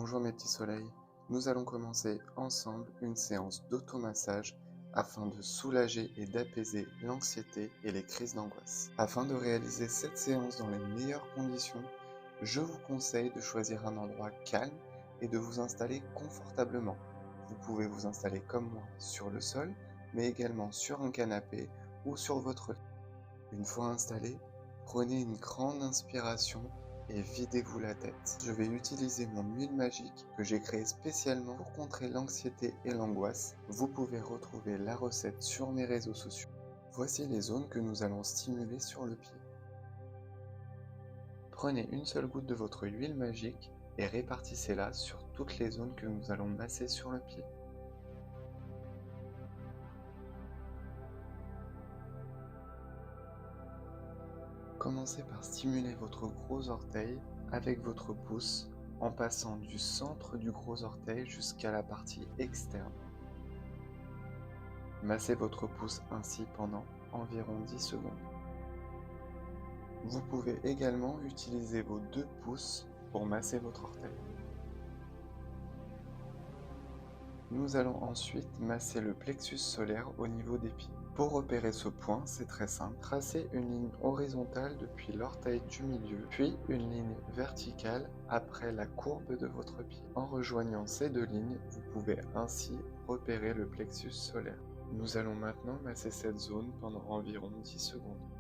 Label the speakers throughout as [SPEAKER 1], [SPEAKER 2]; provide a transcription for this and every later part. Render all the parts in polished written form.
[SPEAKER 1] Bonjour mes petits soleils, nous allons commencer ensemble une séance d'automassage afin de soulager et d'apaiser l'anxiété et les crises d'angoisse. Afin de réaliser cette séance dans les meilleures conditions, je vous conseille de choisir un endroit calme et de vous installer confortablement. Vous pouvez vous installer comme moi sur le sol, mais également sur un canapé ou sur votre lit. Une fois installé, prenez une grande inspiration et videz-vous la tête. Je vais utiliser mon huile magique que j'ai créée spécialement pour contrer l'anxiété et l'angoisse. Vous pouvez retrouver la recette sur mes réseaux sociaux. Voici les zones que nous allons stimuler sur le pied. Prenez une seule goutte de votre huile magique et répartissez-la sur toutes les zones que nous allons masser sur le pied. Commencez par stimuler votre gros orteil avec votre pouce en passant du centre du gros orteil jusqu'à la partie externe. Massez votre pouce ainsi pendant environ 10 secondes. Vous pouvez également utiliser vos deux pouces pour masser votre orteil. Nous allons ensuite masser le plexus solaire au niveau des pieds. Pour repérer ce point, c'est très simple. Tracez une ligne horizontale depuis l'orteil du milieu, puis une ligne verticale après la courbe de votre pied. En rejoignant ces deux lignes, vous pouvez ainsi repérer le plexus solaire. Nous allons maintenant masser cette zone pendant environ 10 secondes.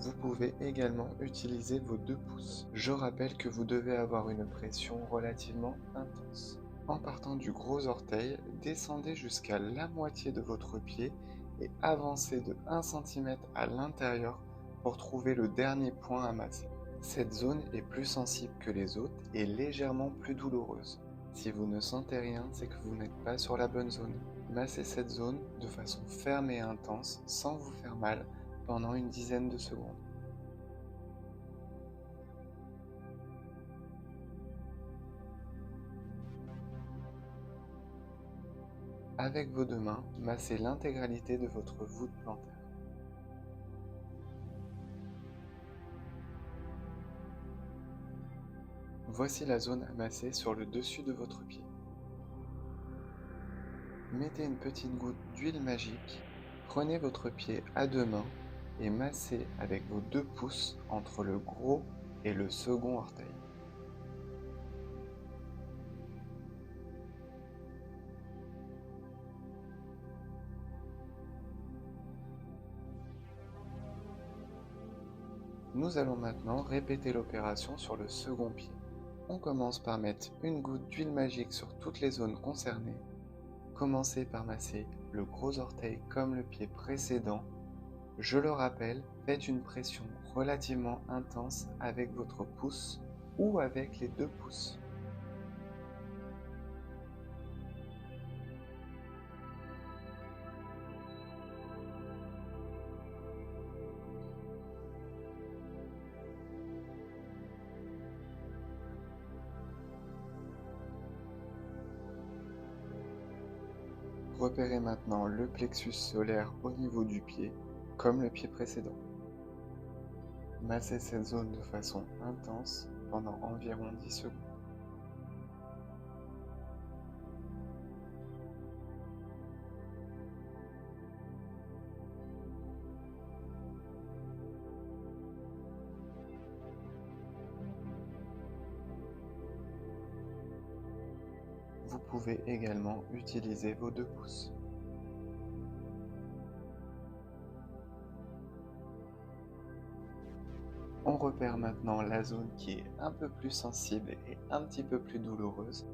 [SPEAKER 1] Vous pouvez également utiliser vos deux pouces. Je rappelle que vous devez avoir une pression relativement intense. En partant du gros orteil, descendez jusqu'à la moitié de votre pied et avancez de 1 cm à l'intérieur pour trouver le dernier point à masser. Cette zone est plus sensible que les autres et légèrement plus douloureuse. Si vous ne sentez rien, c'est que vous n'êtes pas sur la bonne zone. Massez cette zone de façon ferme et intense sans vous faire mal pendant une dizaine de secondes. Avec vos deux mains, massez l'intégralité de votre voûte plantaire. Voici la zone à masser sur le dessus de votre pied. Mettez une petite goutte d'huile magique, prenez votre pied à deux mains et massez avec vos deux pouces entre le gros et le second orteil. Nous allons maintenant répéter l'opération sur le second pied. On commence par mettre une goutte d'huile magique sur toutes les zones concernées. Commencez par masser le gros orteil comme le pied précédent. Je le rappelle, faites une pression relativement intense avec votre pouce ou avec les deux pouces. Repérez maintenant le plexus solaire au niveau du pied, comme le pied précédent. Massez cette zone de façon intense pendant environ 10 secondes. Vous pouvez également utiliser vos deux pouces. On repère maintenant la zone qui est un peu plus sensible et un petit peu plus douloureuse.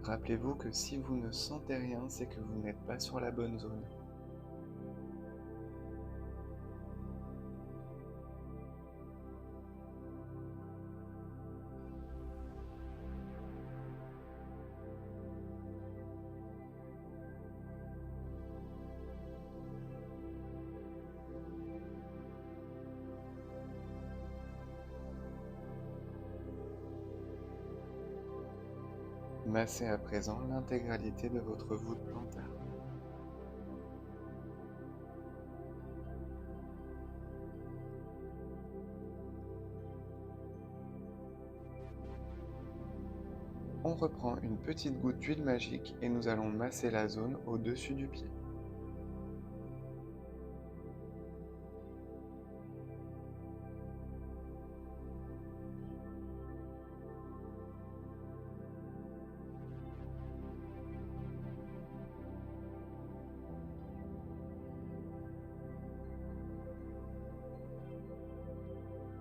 [SPEAKER 1] Rappelez-vous que si vous ne sentez rien, c'est que vous n'êtes pas sur la bonne zone. Massez à présent l'intégralité de votre voûte plantaire. On reprend une petite goutte d'huile magique et nous allons masser la zone au-dessus du pied.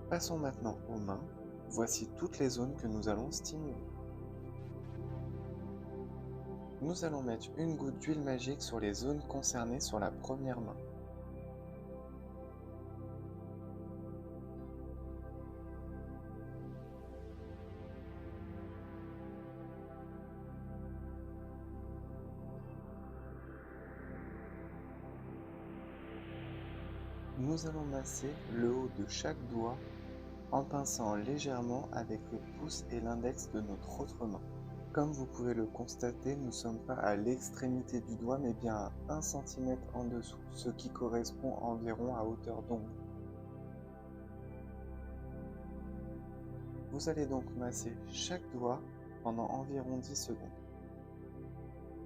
[SPEAKER 1] Passons maintenant aux mains. Voici toutes les zones que nous allons stimuler. Nous allons mettre une goutte d'huile magique sur les zones concernées sur la première main. Nous allons masser le haut de chaque doigt en pinçant légèrement avec le pouce et l'index de notre autre main. Comme vous pouvez le constater, nous ne sommes pas à l'extrémité du doigt mais bien à 1 cm en dessous, ce qui correspond environ à hauteur d'ongle. Vous allez donc masser chaque doigt pendant environ 10 secondes.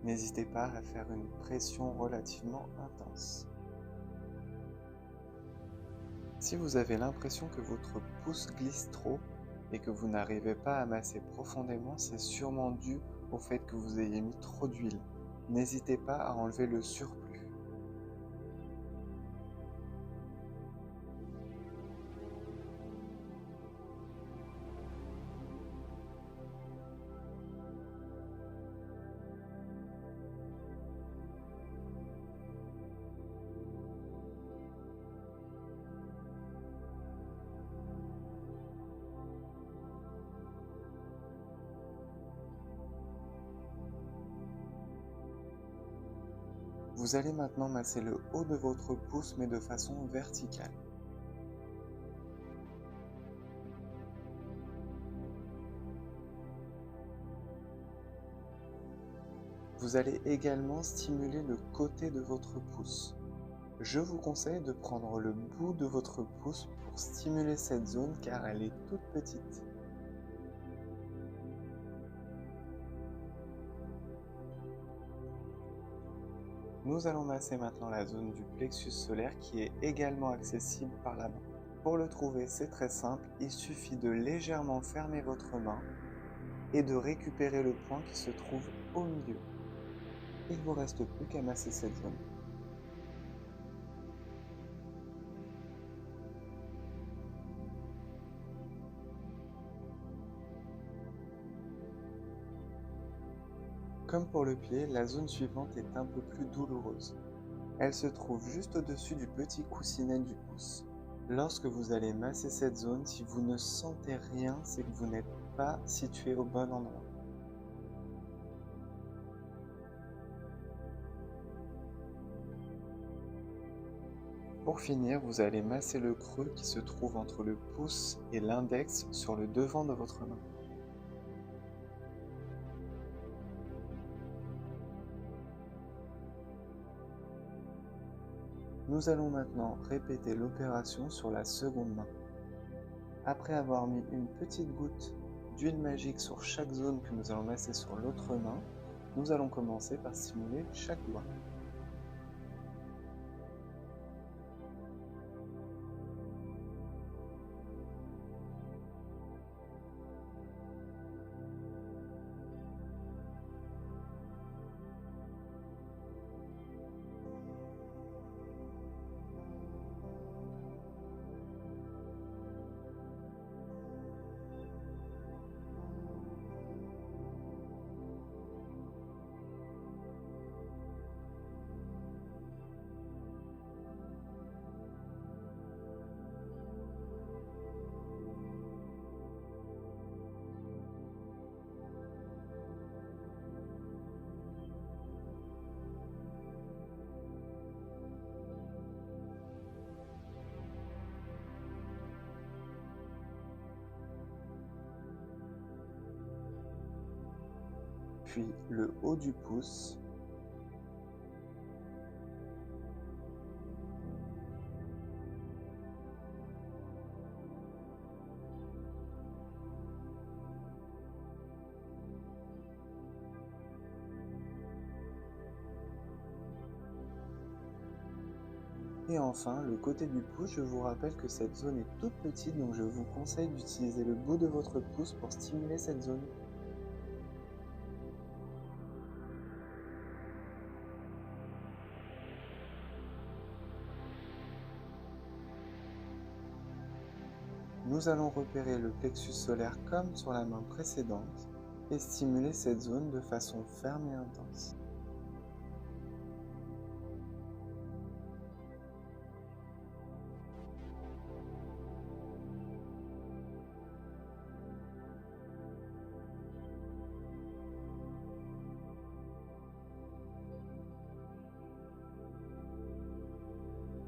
[SPEAKER 1] N'hésitez pas à faire une pression relativement intense. Si vous avez l'impression que votre pouce glisse trop et que vous n'arrivez pas à masser profondément, c'est sûrement dû au fait que vous ayez mis trop d'huile. N'hésitez pas à enlever le surplus. Vous allez maintenant masser le haut de votre pouce mais de façon verticale. Vous allez également stimuler le côté de votre pouce. Je vous conseille de prendre le bout de votre pouce pour stimuler cette zone car elle est toute petite. Nous allons masser maintenant la zone du plexus solaire qui est également accessible par la main. Pour le trouver, c'est très simple, il suffit de légèrement fermer votre main et de récupérer le point qui se trouve au milieu. Il ne vous reste plus qu'à masser cette zone. Comme pour le pied, la zone suivante est un peu plus douloureuse. Elle se trouve juste au-dessus du petit coussinet du pouce. Lorsque vous allez masser cette zone, si vous ne sentez rien, c'est que vous n'êtes pas situé au bon endroit. Pour finir, vous allez masser le creux qui se trouve entre le pouce et l'index sur le devant de votre main. Nous allons maintenant répéter l'opération sur la seconde main. Après avoir mis une petite goutte d'huile magique sur chaque zone que nous allons masser sur l'autre main, nous allons commencer par stimuler chaque doigt. Puis le haut du pouce, Et enfin, le côté du pouce, je vous rappelle que cette zone est toute petite, donc je vous conseille d'utiliser le bout de votre pouce pour stimuler cette zone. Nous allons repérer le plexus solaire comme sur la main précédente et stimuler cette zone de façon ferme et intense.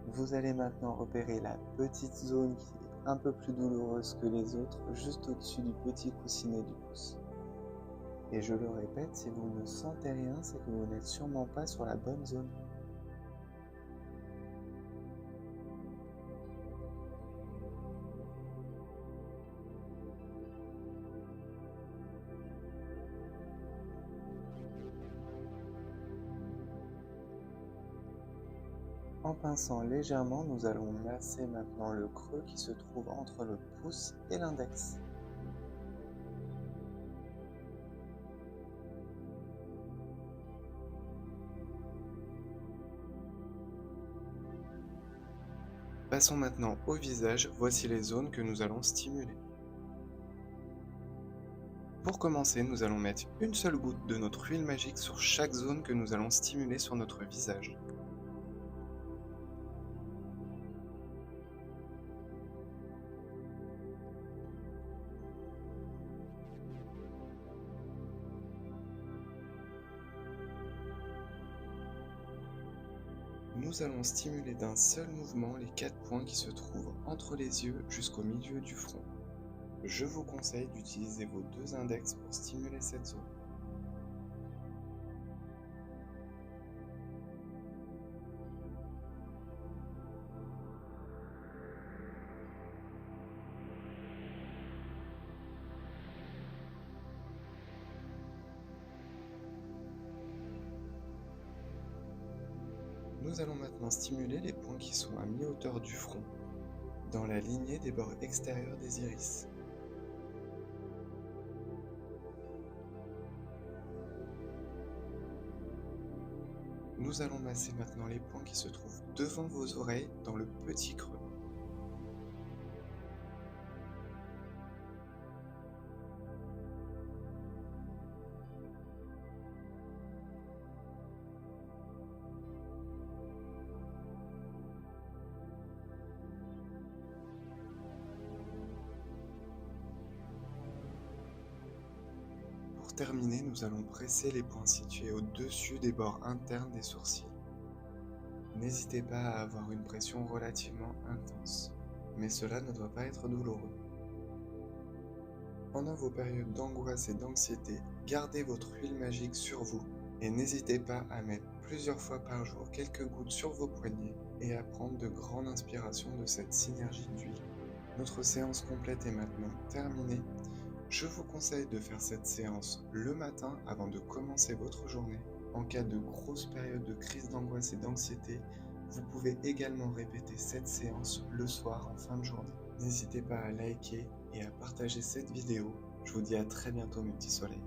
[SPEAKER 1] Vous allez maintenant repérer la petite zone qui est un peu plus douloureuse que les autres, juste au-dessus du petit coussinet du pouce. Et je le répète, si vous ne sentez rien, c'est que vous n'êtes sûrement pas sur la bonne zone. En pinçant légèrement, nous allons masser maintenant le creux qui se trouve entre le pouce et l'index. Passons maintenant au visage, voici les zones que nous allons stimuler. Pour commencer, nous allons mettre une seule goutte de notre huile magique sur chaque zone que nous allons stimuler sur notre visage. Nous allons stimuler d'un seul mouvement les 4 points qui se trouvent entre les yeux jusqu'au milieu du front. Je vous conseille d'utiliser vos 2 index pour stimuler cette zone. Nous allons maintenant stimuler les points qui sont à mi-hauteur du front, dans la lignée des bords extérieurs des iris. Nous allons masser maintenant les points qui se trouvent devant vos oreilles dans le petit creux. Pour terminer, nous allons presser les points situés au-dessus des bords internes des sourcils. N'hésitez pas à avoir une pression relativement intense, mais cela ne doit pas être douloureux. Pendant vos périodes d'angoisse et d'anxiété, gardez votre huile magique sur vous et n'hésitez pas à mettre plusieurs fois par jour quelques gouttes sur vos poignets et à prendre de grandes inspirations de cette synergie d'huile. Notre séance complète est maintenant terminée. Je vous conseille de faire cette séance le matin avant de commencer votre journée. En cas de grosse période de crise d'angoisse et d'anxiété, vous pouvez également répéter cette séance le soir en fin de journée. N'hésitez pas à liker et à partager cette vidéo. Je vous dis à très bientôt mes petits soleils.